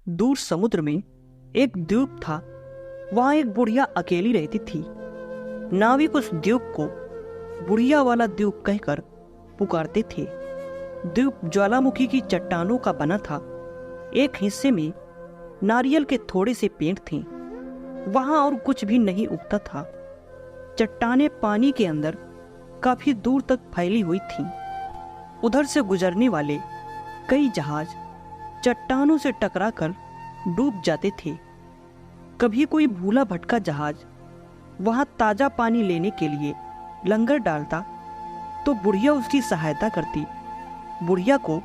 दूर समुद्र में एक द्वीप था। वहां एक बुढ़िया अकेली रहती थी। नाविक उस द्वीप को बुढ़िया वाला द्वीप कहकर पुकारते थे। द्वीप ज्वालामुखी की चट्टानों का बना था। एक हिस्से में नारियल के थोड़े से पेड़ थे। वहां और कुछ भी नहीं उगता था। चट्टानें पानी के अंदर काफी दूर तक फैली हुई थीं। उधर से गुजरने वाले कई जहाज चट्टानों से टकराकर डूब जाते थे। कभी कोई भूला भटका जहाज वहां ताजा पानी लेने के लिए लंगर डालता तो बुढ़िया उसकी सहायता करती। बुढ़िया को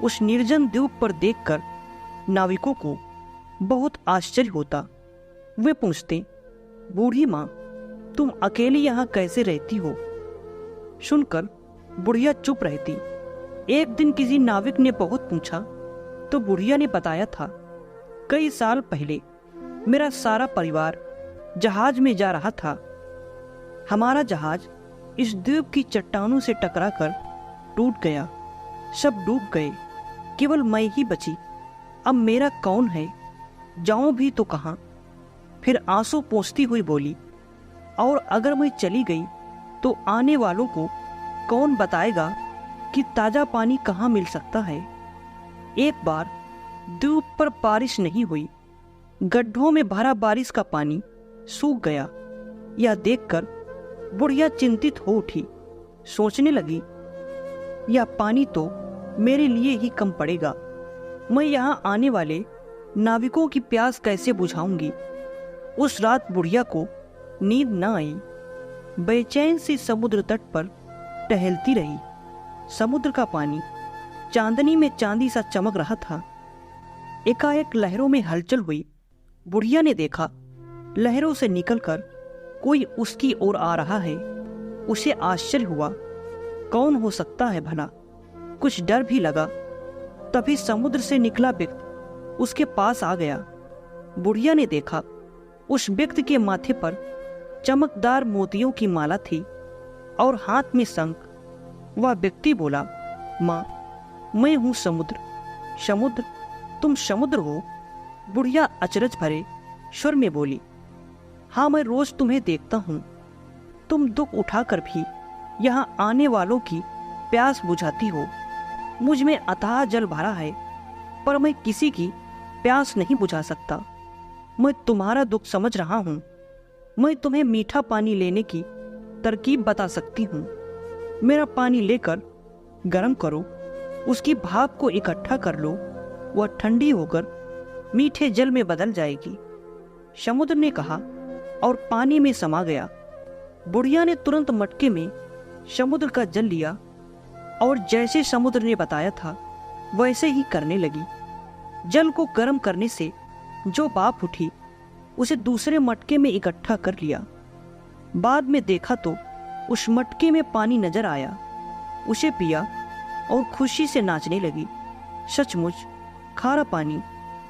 उस निर्जन द्वीप पर देखकर नाविकों को बहुत आश्चर्य होता। वे पूछते, बूढ़ी माँ, तुम अकेली यहाँ कैसे रहती हो? सुनकर बुढ़िया चुप रहती। एक दिन किसी नाविक ने बहुत पूछा तो बुढ़िया ने बताया था, कई साल पहले मेरा सारा परिवार जहाज में जा रहा था। हमारा जहाज इस द्वीप की चट्टानों से टकराकर टूट गया। सब डूब गए, केवल मैं ही बची। अब मेरा कौन है? जाऊं भी तो कहां? फिर आंसू पोंछती हुई बोली, और अगर मैं चली गई तो आने वालों को कौन बताएगा कि ताजा पानी कहां मिल सकता है? एक बार द्वीप पर बारिश नहीं हुई। गड्ढों में भरा बारिश का पानी सूख गया। यह देखकर बुढ़िया चिंतित हो उठी। सोचने लगी, यह पानी तो मेरे लिए ही कम पड़ेगा। मैं यहाँ आने वाले नाविकों की प्यास कैसे बुझाऊंगी? उस रात बुढ़िया को नींद न आई। बेचैन सी समुद्र तट पर टहलती रही। समुद्र का पानी चांदनी में चांदी सा चमक रहा था। एकाएक लहरों में हलचल हुई। बुढ़िया ने देखा, लहरों से निकलकर कोई उसकी ओर आ रहा है। उसे आश्चर्य हुआ, कौन हो सकता है भला? कुछ डर भी लगा। तभी समुद्र से निकला व्यक्ति उसके पास आ गया। बुढ़िया ने देखा, उस व्यक्ति के माथे पर चमकदार मोतियों की माला थी और हाथ में शंख। वह व्यक्ति बोला, माँ, मैं हूं समुद्र। समुद्र, तुम समुद्र हो? बुढ़िया अचरज भरे स्वर में बोली, हाँ, मैं रोज तुम्हें देखता हूं। तुम दुख उठाकर भी यहाँ आने वालों की प्यास बुझाती हो। मुझ में अथाह जल भरा है, पर मैं किसी की प्यास नहीं बुझा सकता। मैं तुम्हारा दुख समझ रहा हूं। मैं तुम्हें मीठा पानी लेने की तरकीब बता सकती हूं। मेरा पानी लेकर गर्म करो, उसकी भाप को इकट्ठा कर लो। वह ठंडी होकर मीठे जल में बदल जाएगी। समुद्र ने कहा और पानी में समा गया। बुढ़िया ने तुरंत मटके में समुद्र का जल लिया और जैसे समुद्र ने बताया था वैसे ही करने लगी। जल को गर्म करने से जो भाप उठी उसे दूसरे मटके में इकट्ठा कर लिया। बाद में देखा तो उस मटके में पानी नजर आया। उसे पिया और खुशी से नाचने लगी। सचमुच खारा पानी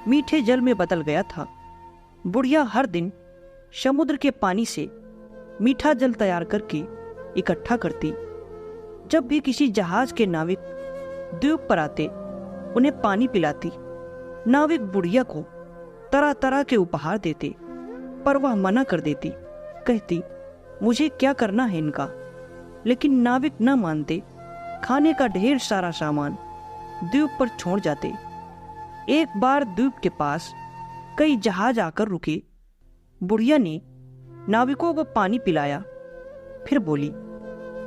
मीठे जल में बदल गया था। बुढ़िया हर दिन समुद्र के पानी से मीठा जल तैयार करके इकट्ठा करती। जब भी किसी जहाज के नाविक द्वीप पर आते उन्हें पानी पिलाती। नाविक बुढ़िया को तरह तरह के उपहार देते, पर वह मना कर देती। कहती, मुझे क्या करना है इनका? लेकिन नाविक न मानते। खाने का ढेर सारा सामान द्वीप पर छोड़ जाते। एक बार द्वीप के पास कई जहाज आकर रुके। बुढ़िया ने नाविकों को पानी पिलाया, फिर बोली,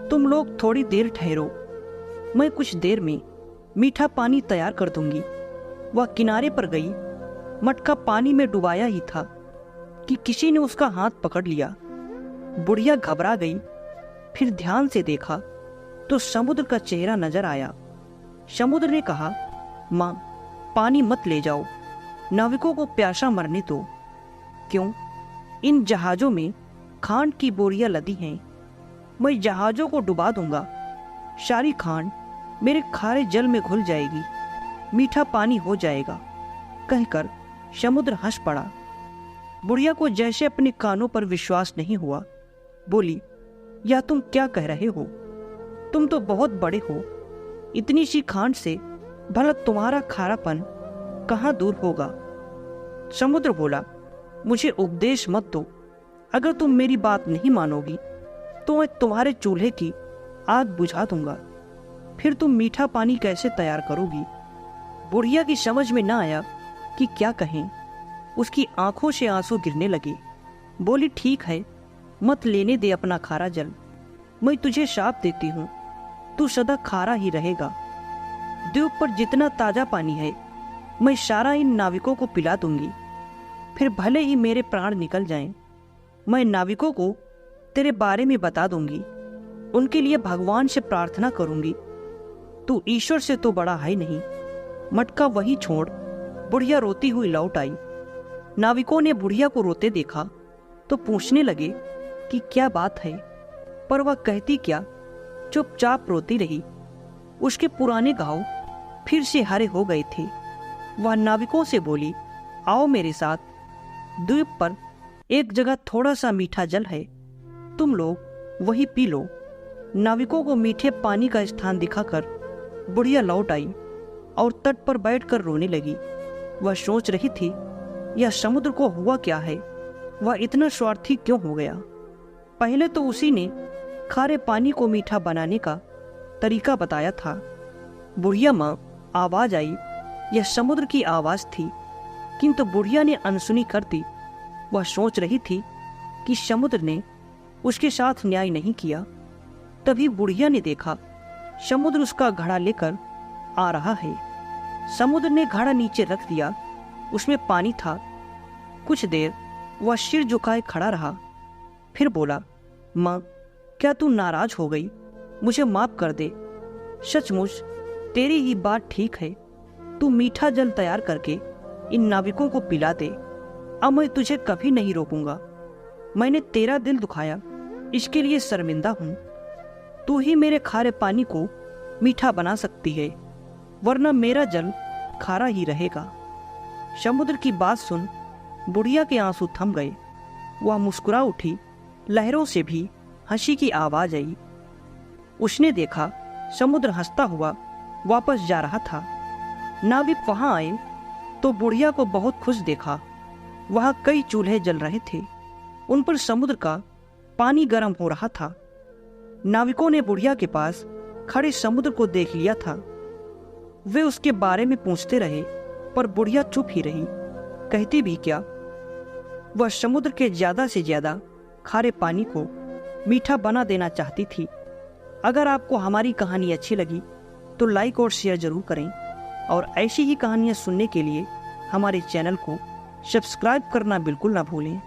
तुम लोग थोड़ी देर ठहरो, मैं कुछ देर में मीठा पानी तैयार कर दूंगी। वह किनारे पर गई। मटका पानी में डुबाया ही था कि किसी ने उसका हाथ पकड़ लिया। बुढ़िया घबरा गई। फिर ध्यान से देखा तो समुद्र का चेहरा नजर आया। समुद्र ने कहा, माँ, पानी मत ले जाओ, नाविकों को प्यासा मरने दो। क्यों? इन जहाजों में खांड की बोरियां लदी हैं। मैं जहाजों को डुबा दूंगा। सारी खांड मेरे खारे जल में घुल जाएगी, मीठा पानी हो जाएगा। कहकर समुद्र हंस पड़ा। बुढ़िया को जैसे अपने कानों पर विश्वास नहीं हुआ। बोली, यह तुम क्या कह रहे हो? तुम तो बहुत बड़े हो। इतनी सी खांड से भला तुम्हारा खारापन कहाँ दूर होगा? समुद्र बोला, मुझे उपदेश मत दो। अगर तुम मेरी बात नहीं मानोगी तो मैं तुम्हारे चूल्हे की आग बुझा दूंगा। फिर तुम मीठा पानी कैसे तैयार करोगी? बुढ़िया की समझ में ना आया कि क्या कहें। उसकी आंखों से आंसू गिरने लगे। बोली, ठीक है, मत लेने दे अपना खारा जल। मैं तुझे शाप देती हूँ, तू सदा खारा ही रहेगा। द्वीप पर जितना ताजा पानी है मैं सारा इन नाविकों को पिला दूंगी। फिर भले ही मेरे प्राण निकल जाएं, मैं नाविकों को तेरे बारे में बता दूंगी। उनके लिए भगवान से प्रार्थना करूंगी। तू ईश्वर से तो बड़ा है नहीं। मटका वहीं छोड़ बुढ़िया रोती हुई लौट आई। नाविकों ने बुढ़िया को रोते देखा तो पूछने लगे कि क्या बात है, पर वह कहती क्या, चुपचाप रोती रही। उसके पुराने घाव फिर से हरे हो गए थे। वह नाविकों से बोली, आओ मेरे साथ, द्वीप पर एक जगह थोड़ा सा मीठा जल है, तुम लोग वही पी लो। नाविकों को मीठे पानी का स्थान दिखाकर बुढ़िया लौट आई और तट पर बैठकर रोने लगी। वह सोच रही थी, यह समुद्र को हुआ क्या है, वह इतना स्वार्थी क्यों हो गया। पहले तो उसी ने खारे पानी को मीठा बनाने का तरीका बताया था। बुढ़िया माँ आवाज आई, यह समुद्र की आवाज थी, किंतु बुढ़िया ने अनसुनी कर दी। वह सोच रही थी कि समुद्र ने उसके साथ न्याय नहीं किया। तभी बुढ़िया ने देखा समुद्र उसका घड़ा लेकर आ रहा है। समुद्र ने घड़ा नीचे रख दिया, उसमें पानी था। कुछ देर वह सिर झुकाए खड़ा रहा, फिर बोला, माँ, क्या तू नाराज हो गई? मुझे माफ कर दे। सचमुच तेरी ही बात ठीक है। तू मीठा जल तैयार करके इन नाविकों को पिला दे। अब मैं तुझे कभी नहीं रोकूंगा। मैंने तेरा दिल दुखाया, इसके लिए शर्मिंदा हूं। तू ही मेरे खारे पानी को मीठा बना सकती है, वरना मेरा जल खारा ही रहेगा। समुद्र की बात सुन बुढ़िया के आंसू थम गए। वह मुस्कुरा उठी। लहरों से भी हंसी की आवाज आई। उसने देखा समुद्र हंसता हुआ वापस जा रहा था। नाविक वहां आए तो बुढ़िया को बहुत खुश देखा। वहां कई चूल्हे जल रहे थे, उन पर समुद्र का पानी गर्म हो रहा था। नाविकों ने बुढ़िया के पास खड़े समुद्र को देख लिया था। वे उसके बारे में पूछते रहे, पर बुढ़िया चुप ही रही। कहती भी क्या, वह समुद्र के ज्यादा से ज्यादा खारे पानी को मीठा बना देना चाहती थी। अगर आपको हमारी कहानी अच्छी लगी तो लाइक और शेयर जरूर करें, और ऐसी ही कहानियां सुनने के लिए हमारे चैनल को सब्सक्राइब करना बिल्कुल ना भूलें।